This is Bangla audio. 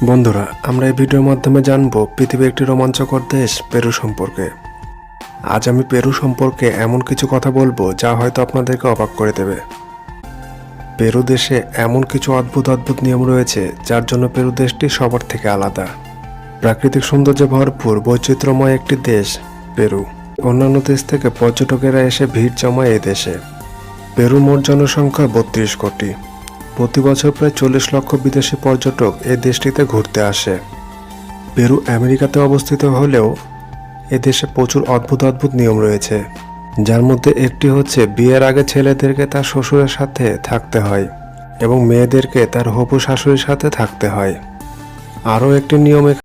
বন্ধুরা, আমরা এই ভিডিওর মাধ্যমে জানব পৃথিবীর একটি রোমাঞ্চকর দেশ পেরু সম্পর্কে। আজ আমি পেরু সম্পর্কে এমন কিছু কথা বলবো যা হয়তো আপনাদেরকে অবাক করে দেবে। পেরু দেশে এমন কিছু অদ্ভুত অদ্ভুত নিয়ম রয়েছে যার জন্য পেরু দেশটি সবার থেকে আলাদা। প্রাকৃতিক সৌন্দর্যে ভরপুর বৈচিত্র্যময় একটি দেশ পেরু। অন্যান্য দেশ থেকে পর্যটকেরা এসে ভিড় জমায় এই দেশে। পেরু মোট জনসংখ্যা 32 কোটি। প্রতি বছর প্রায় 40 লক্ষ বিদেশি পর্যটক এই দেশটিতে ঘুরতে আসে। পেরু আমেরিকাতে অবস্থিত হলেও এ দেশে প্রচুর অদ্ভুত অদ্ভুত নিয়ম রয়েছে, যার মধ্যে একটি হচ্ছে বিয়ের আগে ছেলেদেরকে তার শ্বশুরের সাথে থাকতে হয় এবং মেয়েদেরকে তার হবু শাশুড়ির সাথে থাকতে হয়। আরও একটি নিয়ম